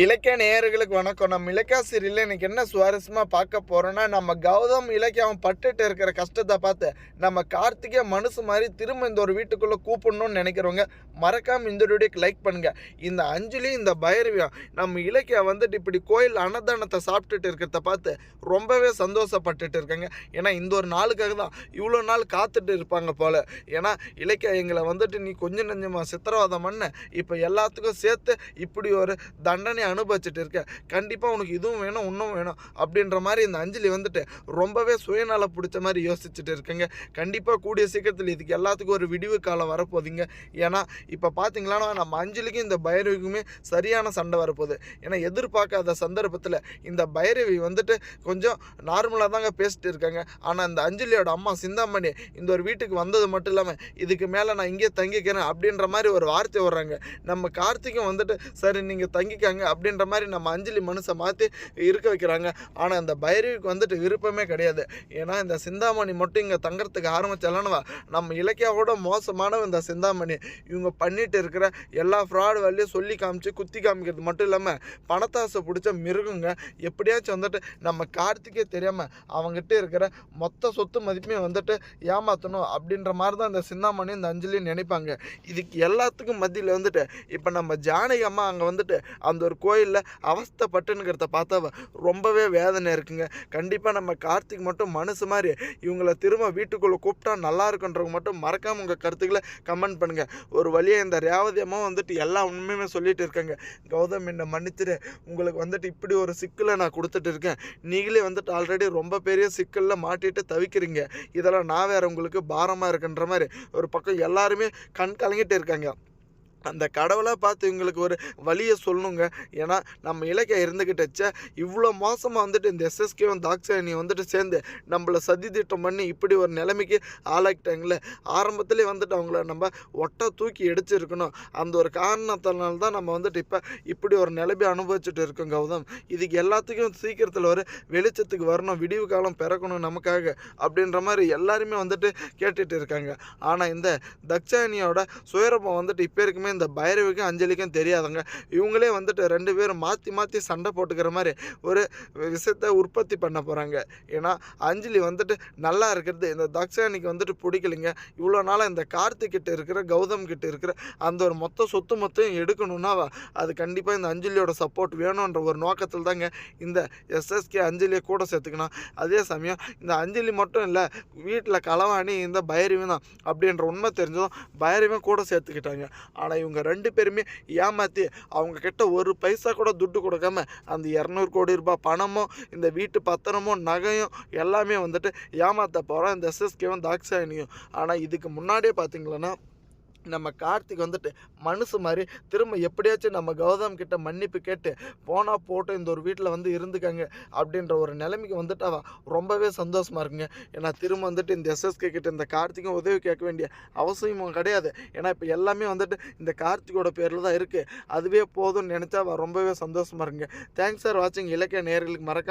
இலக்கிய நேயர்களுக்கு வணக்கம். நம்ம இலக்கியா சீரியல்ல இன்னைக்கு என்ன சுவாரஸ்யமா பார்க்க போறோம்னா, நம்ம கௌதம் இலக்கியா அவன் பட்டுட்டு இருக்கிற கஷ்டத்தை பார்த்து நம்ம கார்த்திகே மனசு மாதிரி திரும்ப இந்த ஒரு வீட்டுக்குள்ள கூப்பிடணும்னு நினைக்கிறவங்க மறக்காம இந்த வீடியோக்கு லைக் பண்ணுங்க. இந்த அஞ்சலி இந்த பைரவியும் நம்ம இலக்கியா வந்துட்டு இப்படி கோயில் அன்னதானத்தை சாப்பிட்டுட்டு இருக்கிறத பார்த்து ரொம்பவே சந்தோஷப்பட்டுட்டு இருக்காங்க. ஏன்னா இந்த ஒரு நாளுக்காக தான் இவ்வளோ நாள் காத்துட்டு இருப்பாங்க போல. ஏன்னா இலக்கியா எங்களை வந்துட்டு நீ கொஞ்சம் நஞ்சமா சித்திரவதம் பண்ண, இப்போ எல்லாத்துக்கும் சேர்த்து இப்படி ஒரு தண்டனை அனுபவிச்சுட்டு இருக்க, கண்டிப்பாக உனக்கு இதுவும் வேணும் இன்னும் வேணும் அப்படின்ற மாதிரி இந்த அஞ்சலி வந்துட்டு ரொம்பவே சுயநல பிடிச்ச மாதிரி யோசிச்சுட்டு இருக்கேங்க. கண்டிப்பாக கூடிய சீக்கிரத்தில் இதுக்கு எல்லாத்துக்கும் ஒரு விடிவு காலம் வரப்போகுதுங்க. ஏன்னா இப்போ பார்த்தீங்களா நம்ம அஞ்சலிக்கும் இந்த பைரவிக்குமே சரியான சண்டை வரப்போகுது. ஏன்னா எதிர்பார்க்காத சந்தர்ப்பத்தில் இந்த பைரவி வந்துட்டு கொஞ்சம் நார்மலாக தாங்க பேசிட்டு இருக்காங்க. ஆனால் இந்த அஞ்சலியோட அம்மா சிந்தாமணி இந்த ஒரு வீட்டுக்கு வந்தது மட்டும் இல்லாமல் இதுக்கு மேலே நான் இங்கே தங்கிக்கிறேன் அப்படின்ற மாதிரி ஒரு வார்த்தை வர்றாங்க. நம்ம கார்த்திக்கும் வந்துட்டு சரி நீங்கள் தங்கிக்காங்க அப்படின்ற மாதிரி நம்ம அஞ்சலி மனசை மாற்றி இருக்க வைக்கிறாங்க. ஆனால் இந்த பைரவிக்கு வந்துட்டு விருப்பமே கிடையாது. ஏன்னா இந்த சிந்தாமணி மட்டும் இங்கே தங்கறதுக்கு ஆரம்பிச்சாலனவா நம்ம இலக்கியாவோட மோசமானவ இந்த சிந்தாமணி. இவங்க பண்ணிட்டு இருக்கிற எல்லா ஃப்ராடு வேலையும் சொல்லி காமிச்சு குத்தி காமிக்கிறது மட்டும் இல்லாமல் பணத்தாசை பிடிச்ச மிருகுங்க. எப்படியாச்சும் வந்துட்டு நம்ம கார்த்திகே தெரியாமல் அவங்ககிட்ட இருக்கிற மொத்த சொத்து மதிப்பையும் வந்துட்டு ஏமாற்றணும் அப்படின்ற மாதிரி தான் இந்த சிந்தாமணி இந்த அஞ்சலியும் நினைப்பாங்க. இதுக்கு எல்லாத்துக்கும் மத்தியில் வந்துட்டு இப்போ நம்ம ஜானகி அம்மா அங்கே வந்துட்டு அந்த ஒரு கோயிலில் அவஸ்தைப்பட்டுங்கிறத பார்த்தா ரொம்பவே வேதனை இருக்குங்க. கண்டிப்பாக நம்ம கார்த்திக் மட்டும் மனசு மாதிரி இவங்களை திரும்ப வீட்டுக்குள்ளே கூப்பிட்டா நல்லா இருக்குன்றவங்க மட்டும் மறக்காமல் உங்கள் கருத்துக்களை கமெண்ட் பண்ணுங்கள். ஒரு வழியாக இந்த ரேவதி அம்மா வந்துட்டு எல்லா உண்மையுமே சொல்லிட்டு இருக்காங்க. கௌதம் என்னை மன்னிச்சிடு, உங்களுக்கு வந்துட்டு இப்படி ஒரு சிக்கலை நான் கொடுத்துட்டு இருக்கேன், நீங்களே வந்துட்டு ஆல்ரெடி ரொம்ப பெரிய சிக்கலில் மாட்டிட்டு தவிக்கிறீங்க, இதெல்லாம் நான் வேறு உங்களுக்கு பாரமாக இருக்குன்ற மாதிரி ஒரு பக்கம் எல்லாருமே கண் கலங்கிட்டு இருக்காங்க. அந்த கடவுளாக பார்த்து இவங்களுக்கு ஒரு வழியை சொல்லணுங்க. ஏன்னா நம்ம இலக்கிய இருந்துக்கிட்டச்ச இவ்வளோ மோசமாக வந்துட்டு இந்த எஸ்எஸ்கேவும் தாக்ஷாயணியும் வந்துட்டு சேர்ந்து நம்மளை சதி திட்டம் பண்ணி இப்படி ஒரு நிலைமைக்கு ஆளாக்கிட்டாங்களே. ஆரம்பத்துலேயே வந்துட்டு அவங்கள நம்ம ஒட்டை தூக்கி எடுத்துருக்கணும். அந்த ஒரு காரணத்தினால தான் நம்ம வந்துட்டு இப்போ இப்படி ஒரு நிலைமை அனுபவிச்சுட்டு இருக்கோம் கௌதம். இதுக்கு எல்லாத்துக்கும் சீக்கிரத்தில் ஒரு வெளிச்சத்துக்கு வரணும், விடிவு காலம் பிறக்கணும் நமக்காக அப்படின்ற மாதிரி எல்லாருமே வந்துட்டு கேட்டுட்டு இருக்காங்க. ஆனால் இந்த தாக்ஷாயணியோட சுயரூபம் வந்துட்டு இப்போ இருக்குமே இந்த பைரவிக்கும் அஞ்சலிக்கும் தெரியாதுங்க. இவங்களே வந்துட்டு ரெண்டு பேரும் மாற்றி மாற்றி சண்டை போட்டுக்கிற மாதிரி ஒரு விஷயத்தை உற்பத்தி பண்ண போகிறாங்க. ஏன்னா அஞ்சலி வந்துட்டு நல்லா இருக்கிறது இந்த தாக்ஷாயணிக்கு வந்துட்டு பிடிக்கலைங்க. இவ்வளோ நாளாக இந்த கார்த்திக் கிட்ட இருக்கிற கௌதம் கிட்ட இருக்கிற அந்த ஒரு மொத்த சொத்து மொத்தம் எடுக்கணும்னா அது கண்டிப்பாக இந்த அஞ்சலியோட சப்போர்ட் வேணுன்ற ஒரு நோக்கத்தில் தாங்க இந்த எஸ்எஸ்கே அஞ்சலியை கூட சேர்த்துக்கணும். அதே சமயம் இந்த அஞ்சலி மட்டும் இல்லை, வீட்டில் களவாணி இந்த பைரவி தான் அப்படின்ற உண்மை தெரிஞ்சதும் பைரவியும் கூட சேர்த்துக்கிட்டாங்க. ஆனால் இவங்க ரெண்டு பேருமே ஏமாற்றி அவங்க கிட்ட ஒரு பைசா கூட துட்டு கொடுக்காம அந்த 200 கோடி ரூபாய் பணமும் இந்த வீட்டு பத்திரமும் நகையும் எல்லாமே வந்துட்டு ஏமாற்ற போகிறோம் இந்த எஸ்எஸ்கேவும் தாக்ஷாயணியும். ஆனால் இதுக்கு முன்னாடியே பார்த்தீங்களன்னா நம்ம கார்த்திக் வந்துட்டு மனசு மாதிரி திரும்ப எப்படியாச்சும் நம்ம கௌதம் கிட்ட மன்னிப்பு கேட்டு போனால் போட்டு இந்த ஒரு வீட்டில் வந்து இருந்துக்காங்க அப்படின்ற ஒரு நிலைமைக்கு வந்துட்டு அவள் ரொம்பவே சந்தோஷமாக இருக்குங்க. ஏன்னா திரும்ப வந்துட்டு இந்த எஸ்எஸ்கே கிட்ட இந்த கார்த்திக்கும் உதவி கேட்க வேண்டிய அவசியமும் கிடையாது. ஏன்னா இப்போ எல்லாமே வந்துட்டு இந்த கார்த்திகோட பேரில் தான் இருக்குது. அதுவே போதும்னு நினச்சா அவள் ரொம்பவே சந்தோஷமாக இருக்குங்க. தேங்க்ஸ் ஃபார் வாட்சிங். இலக்கிய நேயர்களுக்கு மறக்காம